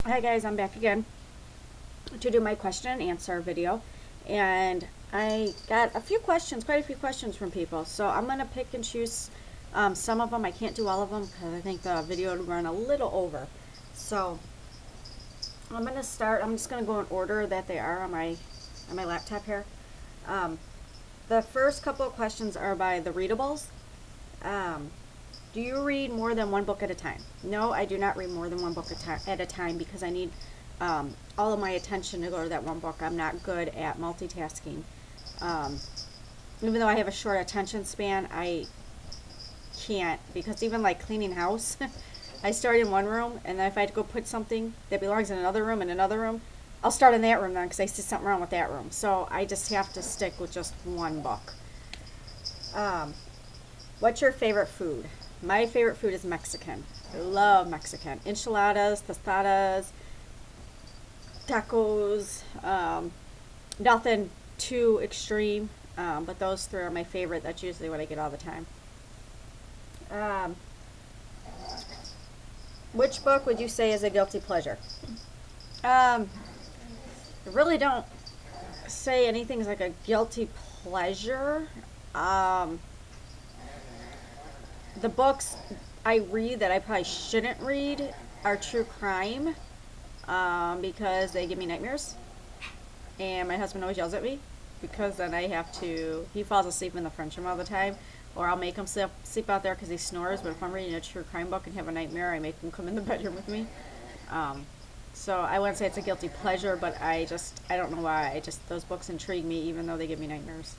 Hi guys, I'm back again to do my question and answer video, and I got quite a few questions from people, so I'm going to pick and choose some of them. I can't do all of them because I think the video would run a little over. So I'm going to start. I'm just going to go in order that they are on my laptop here. The first couple of questions are by the readables. Do you read more than one book at a time? No, I do not read more than one book at a time because I need all of my attention to go to that one book. I'm not good at multitasking. Even though I have a short attention span, I can't, because even like cleaning house, I start in one room, and then if I had to go put something that belongs in another room, I'll start in that room then because I see something wrong with that room. So I just have to stick with just one book. What's your favorite food? My favorite food is Mexican. I love Mexican. Enchiladas, tostadas, tacos, nothing too extreme, but those three are my favorite. That's usually what I get all the time. Which book would you say is a guilty pleasure? I really don't say anything's like a guilty pleasure. The books I read that I probably shouldn't read are true crime, because they give me nightmares, and my husband always yells at me because then he falls asleep in the French room all the time, or I'll make him sleep out there because he snores. But if I'm reading a true crime book and have a nightmare, I make him come in the bedroom with me. So I wouldn't say it's a guilty pleasure, but I don't know why. Those books intrigue me even though they give me nightmares.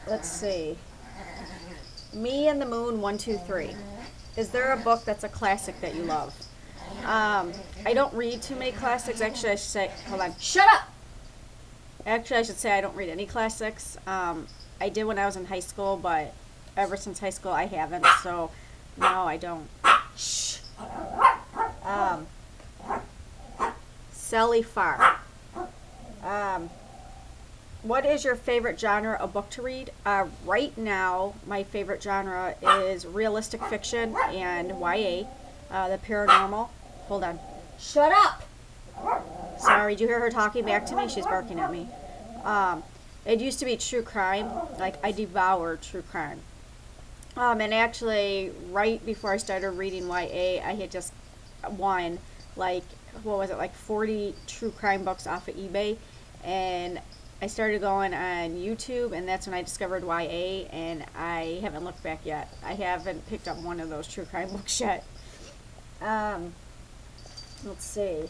Let's see. Me and the Moon 123. Is there a book that's a classic that you love? I don't read too many classics. Actually, I should say, hold on. Shut up! Actually, I should say I don't read any classics. I did when I was in high school, but ever since high school I haven't, so no, I don't. Shh! Sally Farr. What is your favorite genre of book to read? Right now, my favorite genre is realistic fiction and YA, the paranormal. Hold on. Shut up! Sorry, did you hear her talking back to me? She's barking at me. It used to be true crime. Like, I devour true crime. And actually, right before I started reading YA, I had just won, like, what was it, like 40 true crime books off of eBay. And I started going on YouTube, and that's when I discovered YA, and I haven't looked back yet. I haven't picked up one of those true crime books yet. Let's see.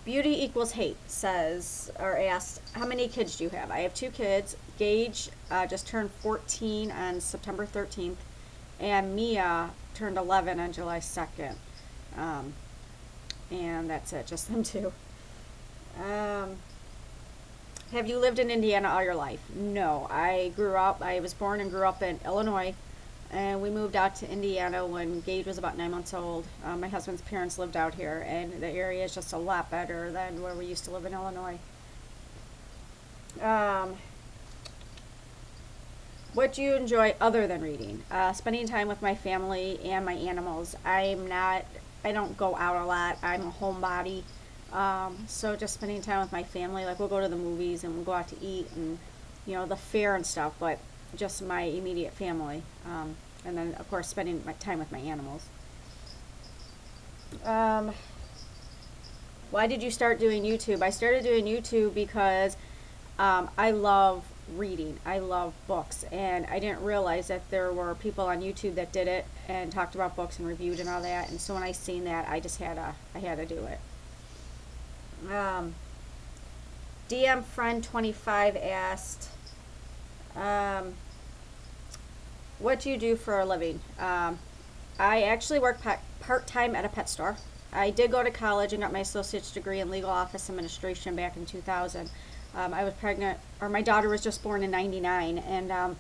Beauty Equals Hate says, or asked, how many kids do you have? I have 2 kids. Gage just turned 14 on September 13th, and Mia turned 11 on July 2nd. And that's it, just them 2. Have you lived in Indiana all your life? No, I was born and grew up in Illinois, and we moved out to Indiana when Gage was about 9 months old. My husband's parents lived out here, and the area is just a lot better than where we used to live in Illinois. What do you enjoy other than reading? Spending time with my family and my animals. I don't go out a lot. I'm a homebody. So just spending time with my family, like we'll go to the movies and we'll go out to eat and, the fair and stuff, but just my immediate family. And then, of course, spending my time with my animals. Why did you start doing YouTube? I started doing YouTube because I love reading. I love books, and I didn't realize that there were people on YouTube that did it and talked about books and reviewed and all that. And so when I seen that, I had to do it. DM Friend 25 asked, what do you do for a living? I actually work part-time at a pet store. I did go to college and got my associate's degree in legal office administration back in 2000. I was pregnant, or my daughter was just born in 99, and I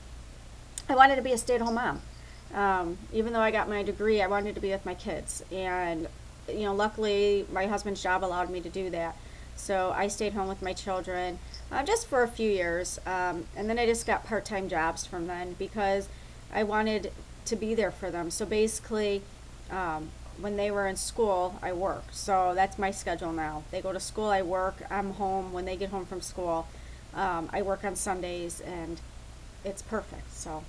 wanted to be a stay-at-home mom. Even though I got my degree, I wanted to be with my kids, and luckily my husband's job allowed me to do that. So I stayed home with my children just for a few years, and then I just got part-time jobs from then because I wanted to be there for them. So basically, when they were in school, I work. So that's my schedule now. They go to school, I work. I'm home when they get home from school. I work on Sundays, and it's perfect. So,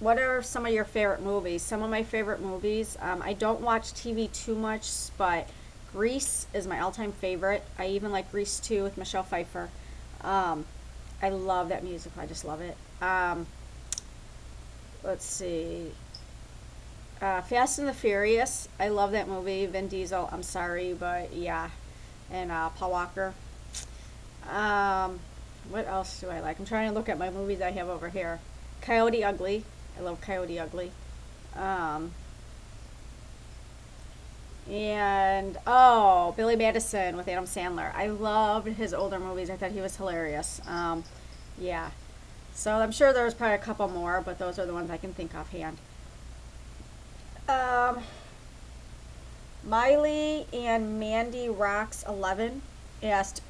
what are some of your favorite movies? Some of my favorite movies. I don't watch TV too much, but Grease is my all-time favorite. I even like Grease 2 with Michelle Pfeiffer. I love that musical. I just love it. Let's see. Fast and the Furious. I love that movie. Vin Diesel. I'm sorry, but yeah. And Paul Walker. What else do I like? I'm trying to look at my movies I have over here. Coyote Ugly. I love Coyote Ugly. And Billy Madison with Adam Sandler. I loved his older movies. I thought he was hilarious. Yeah. So I'm sure there's probably a couple more, but those are the ones I can think offhand. Miley and Mandy Rocks 11 asked,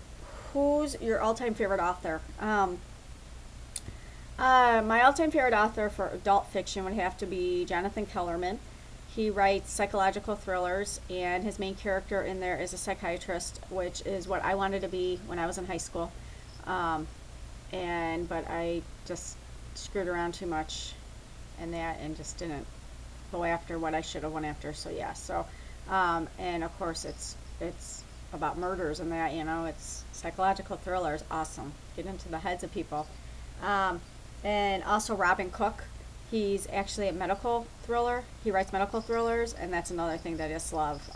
"Who's your all-time favorite author?" My all-time favorite author for adult fiction would have to be Jonathan Kellerman. He writes psychological thrillers, and his main character in there is a psychiatrist, which is what I wanted to be when I was in high school. But I just screwed around too much and just didn't go after what I should have went after. So yeah. So, and of course it's about murders and that. It's psychological thrillers. Awesome. Get into the heads of people. And also Robin Cook. He's actually a medical thriller. He writes medical thrillers, and that's another thing that I just love.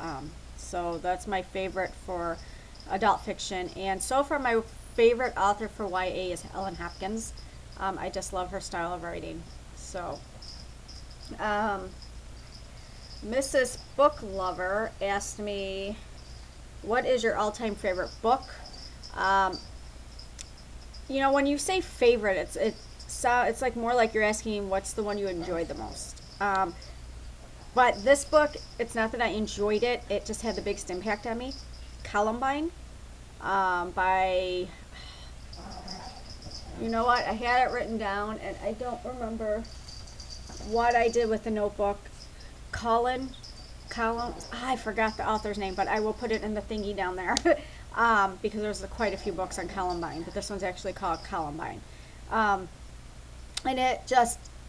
So that's my favorite for adult fiction. And so far, my favorite author for YA is Ellen Hopkins. I just love her style of writing. So, Mrs. Book Lover asked me, "What is your all-time favorite book?" When you say favorite, it's like more like you're asking what's the one you enjoyed the most. But this book, it's not that I enjoyed it; it just had the biggest impact on me. Columbine, by, you know what? I had it written down, and I don't remember what I did with the notebook. I forgot the author's name, but I will put it in the thingy down there. Because there's quite a few books on Columbine, but this one's actually called Columbine. And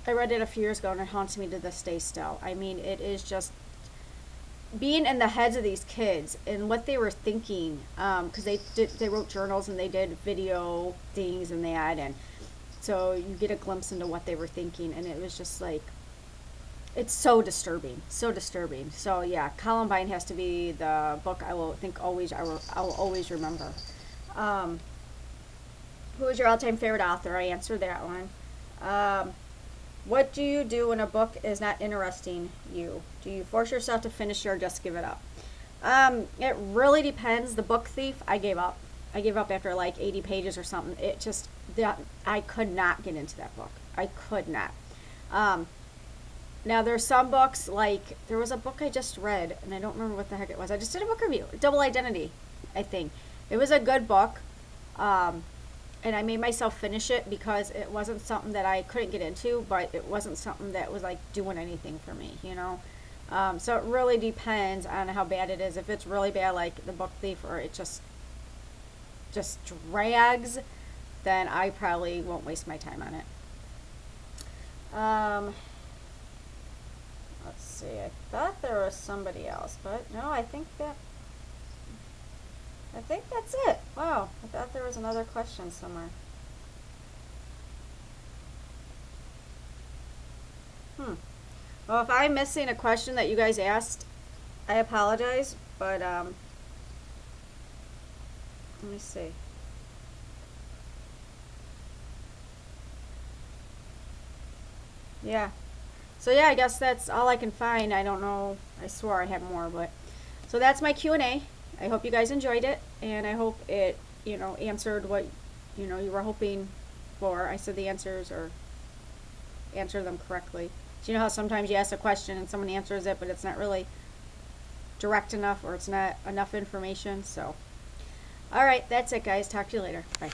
I read it a few years ago, and it haunts me to this day still. I mean, it is just being in the heads of these kids and what they were thinking, because they wrote journals and they did video things and that, and so you get a glimpse into what they were thinking, and it was just like, it's so disturbing. So yeah, Columbine has to be the book I will always remember. Who is your all-time favorite author? I answered that one. What do you do when a book is not interesting you? Do you force yourself to finish it or just give it up? It really depends. The Book Thief, I gave up. I gave up after like 80 pages or something. I could not get into that book. I could not. Now there's some books, like there was a book I just read, and I don't remember what the heck it was. I just did a book review, Double Identity, I think. It was a good book, and I made myself finish it because it wasn't something that I couldn't get into, but it wasn't something that was like doing anything for me, So it really depends on how bad it is. If it's really bad, like The Book Thief, or it just drags, then I probably won't waste my time on it. Let's see, I thought there was somebody else, but no, I think that's it. Wow, I thought there was another question somewhere. Well, if I'm missing a question that you guys asked, I apologize, but let me see. Yeah. So yeah, I guess that's all I can find. I don't know. I swore I had more, but so that's my Q&A. I hope you guys enjoyed it, and I hope it, answered what, you were hoping for. I said the answers or answer them correctly. So you know how sometimes you ask a question and someone answers it, but it's not really direct enough, or it's not enough information. So, all right, that's it, guys. Talk to you later. Bye.